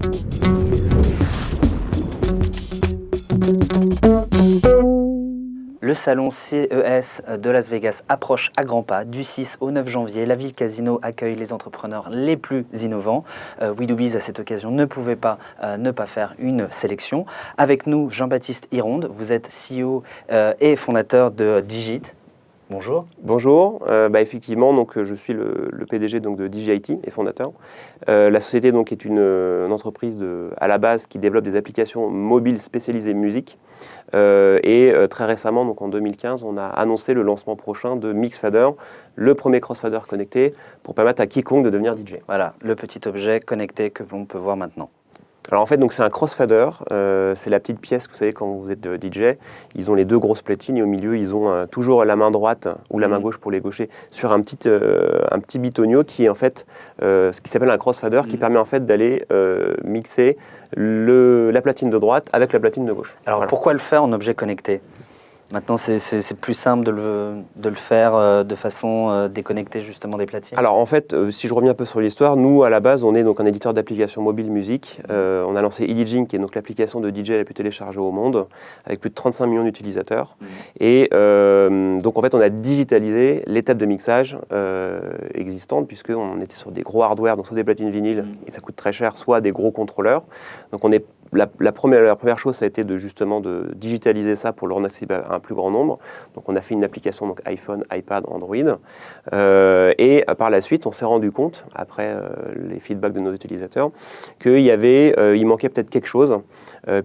Le salon CES de Las Vegas approche à grands pas. Du 6 au 9 janvier, la ville Casino accueille les entrepreneurs les plus innovants. We Do Biz, à cette occasion, ne pouvait pas ne pas faire une sélection. Avec nous, Jean-Baptiste Hironde, vous êtes CEO et fondateur de Digit. Bonjour. Bonjour, effectivement, donc, je suis le PDG donc, de DigiIT et fondateur. La société donc, est une entreprise à la base qui développe des applications mobiles spécialisées musique. Très récemment, donc en 2015, on a annoncé le lancement prochain de Mixfader, le premier crossfader connecté pour permettre à quiconque de devenir DJ. Voilà, le petit objet connecté que l'on peut voir maintenant. Alors en fait, donc c'est un crossfader, c'est la petite pièce que vous savez quand vous êtes DJ. Ils ont les deux grosses platines et au milieu, ils ont toujours la main droite ou la main gauche pour les gauchers sur un petit bitonio qui est en fait ce qui s'appelle un crossfader qui permet en fait d'aller mixer la platine de droite avec la platine de gauche. Alors pourquoi le faire en objet connecté ? Maintenant, c'est plus simple de le faire de façon déconnectée justement des platines. Alors en fait, si je reviens un peu sur l'histoire, nous à la base, on est donc un éditeur d'applications mobile musique. On a lancé eDJing, qui est donc l'application de DJ la plus téléchargée au monde, avec plus de 35 millions d'utilisateurs. Et donc en fait, on a digitalisé l'étape de mixage existante, puisqu'on était sur des gros hardware, donc soit des platines vinyles, et ça coûte très cher, soit des gros contrôleurs. Donc on est la première chose, ça a été justement de digitaliser ça pour le rendre accessible à un plus grand nombre. Donc on a fait une application donc iPhone, iPad, Android. Par la suite, on s'est rendu compte, après les feedbacks de nos utilisateurs, il manquait peut-être quelque chose,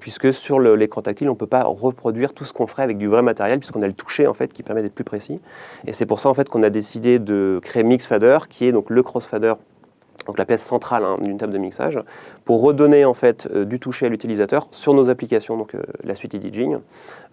puisque sur l'écran tactile, on ne peut pas reproduire tout ce qu'on ferait avec du vrai matériel, puisqu'on a le toucher en fait, qui permet d'être plus précis. Et c'est pour ça en fait, qu'on a décidé de créer Mixfader, qui est donc le crossfader, donc la pièce centrale d'une table de mixage, pour redonner en fait du toucher à l'utilisateur sur nos applications, donc la suite eDJing,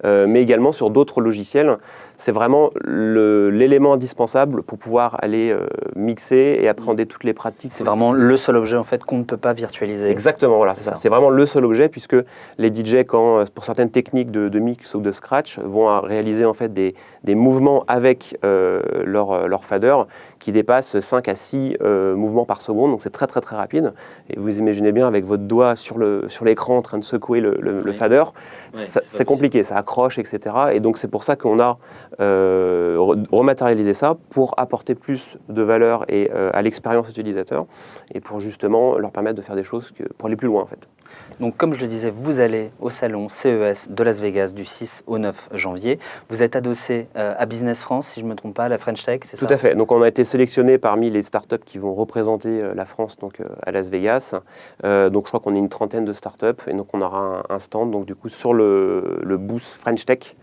mais également sur d'autres logiciels. C'est vraiment l'élément indispensable pour pouvoir aller mixer et appréhender toutes les pratiques. C'est vraiment le seul objet en fait qu'on ne peut pas virtualiser. Exactement, voilà, c'est ça. C'est vraiment le seul objet, puisque les DJ, pour certaines techniques de mix ou de scratch, vont réaliser en fait des mouvements avec leur fader qui dépassent 5 à 6 mouvements par seconde. Donc c'est très très très rapide, et vous imaginez bien avec votre doigt sur l'écran en train de secouer le fader, c'est compliqué, ça accroche, etc. Et donc c'est pour ça qu'on a rematérialisé ça pour apporter plus de valeur à l'expérience utilisateur et pour justement leur permettre de faire des choses pour aller plus loin en fait. Donc comme je le disais, vous allez au salon CES de Las Vegas du 6 au 9 janvier. Vous êtes adossé à Business France, si je ne me trompe pas, à la French Tech, c'est ça ? Tout à fait. Donc on a été sélectionné parmi les startups qui vont représenter la France donc, à Las Vegas. Donc je crois qu'on est une trentaine de startups et donc on aura un stand donc, du coup, sur le booth French Tech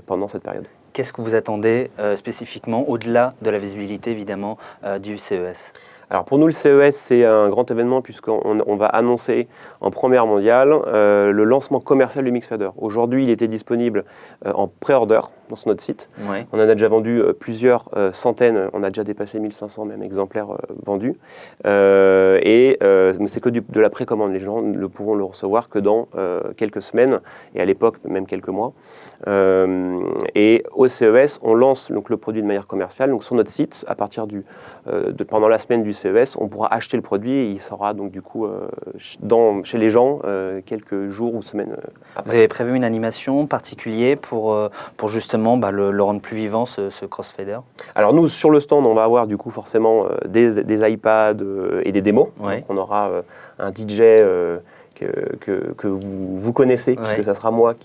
pendant cette période. Qu'est-ce que vous attendez spécifiquement, au-delà de la visibilité évidemment du CES ? Alors pour nous, le CES, c'est un grand événement puisqu'on va annoncer en première mondiale le lancement commercial du Mixfader. Aujourd'hui, il était disponible en pré-order sur notre site. Ouais. On en a déjà vendu plusieurs centaines, on a déjà dépassé 1500 même exemplaires vendus. Mais c'est que de la précommande, les gens ne pourront le recevoir que dans quelques semaines et à l'époque même quelques mois. Et au CES, on lance donc, le produit de manière commerciale. Donc sur notre site, à partir pendant la semaine du CES, on pourra acheter le produit et il sera donc du coup chez les gens quelques jours ou semaines après. Vous avez prévu une animation particulière pour justement le rendre plus vivant, ce crossfader ? Alors nous, sur le stand, on va avoir du coup forcément des iPads et des démos. Ouais. Donc on aura un DJ que vous connaissez, puisque ça sera moi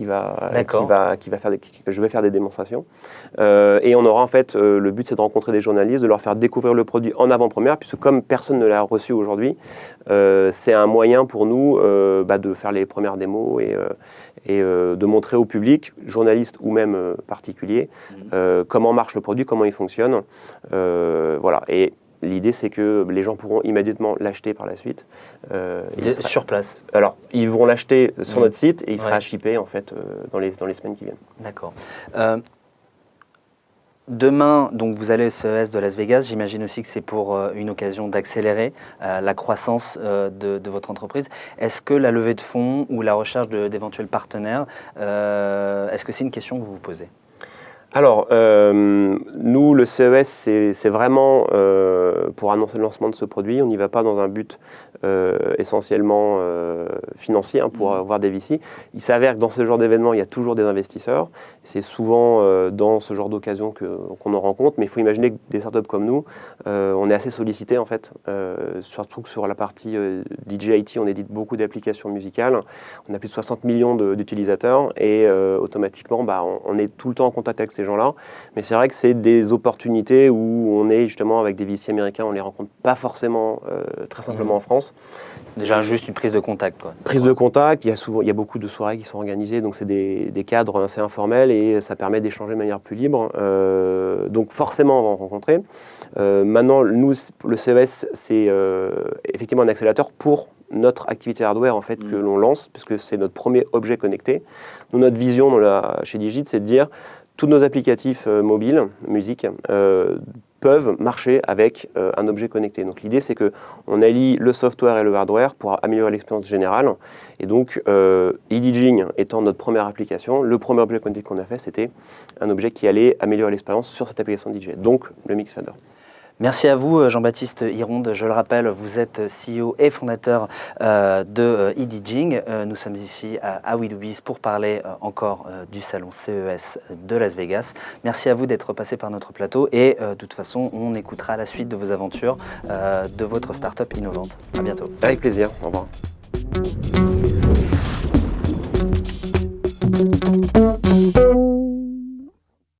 je vais faire des démonstrations. Et on aura en fait, le but c'est de rencontrer des journalistes, de leur faire découvrir le produit en avant-première, puisque comme personne ne l'a reçu aujourd'hui, c'est un moyen pour nous de faire les premières démos et de montrer au public, journalistes ou même particuliers, comment marche le produit, comment il fonctionne. Voilà. Et l'idée, c'est que les gens pourront immédiatement l'acheter par la suite. Sur place ? Alors, ils vont l'acheter sur notre site et il sera shippé en fait, dans les semaines qui viennent. D'accord. Demain, donc, vous allez au CES de Las Vegas. J'imagine aussi que c'est pour une occasion d'accélérer la croissance de votre entreprise. Est-ce que la levée de fonds ou la recherche d'éventuels partenaires, est-ce que c'est une question que vous vous posez ? Alors, nous, le CES, c'est vraiment pour annoncer le lancement de ce produit. On n'y va pas dans un but essentiellement financiers pour avoir des VC. Il s'avère que dans ce genre d'événement, il y a toujours des investisseurs. C'est souvent dans ce genre d'occasion qu'on en rencontre, mais il faut imaginer que des startups comme nous, on est assez sollicités en fait, surtout que sur la partie DJ IT, on édite beaucoup d'applications musicales. On a plus de 60 millions d'utilisateurs et automatiquement, on est tout le temps en contact avec ces gens-là. Mais c'est vrai que c'est des opportunités où on est justement avec des VC américains, on ne les rencontre pas forcément très simplement en France. C'est déjà juste une prise de contact, quoi. Prise de contact, il y a beaucoup de soirées qui sont organisées, donc c'est des cadres assez informels et ça permet d'échanger de manière plus libre. Donc forcément, on va en rencontrer. Maintenant, nous, le CES, c'est effectivement un accélérateur pour notre activité hardware en fait, que l'on lance, puisque c'est notre premier objet connecté. Nous, notre vision chez Digit, c'est de dire tous nos applicatifs mobiles, musique, peuvent marcher avec un objet connecté. Donc l'idée, c'est qu'on allie le software et le hardware pour améliorer l'expérience générale. Et donc, eDJing étant notre première application, le premier objet connecté qu'on a fait, c'était un objet qui allait améliorer l'expérience sur cette application DJ, donc le Mixfader. Merci à vous, Jean-Baptiste Hironde. Je le rappelle, vous êtes CEO et fondateur de eDJing. Nous sommes ici à We Do Biz pour parler encore du salon CES de Las Vegas. Merci à vous d'être passé par notre plateau et de toute façon, on écoutera la suite de vos aventures de votre start-up innovante. À bientôt. Avec plaisir. Au revoir.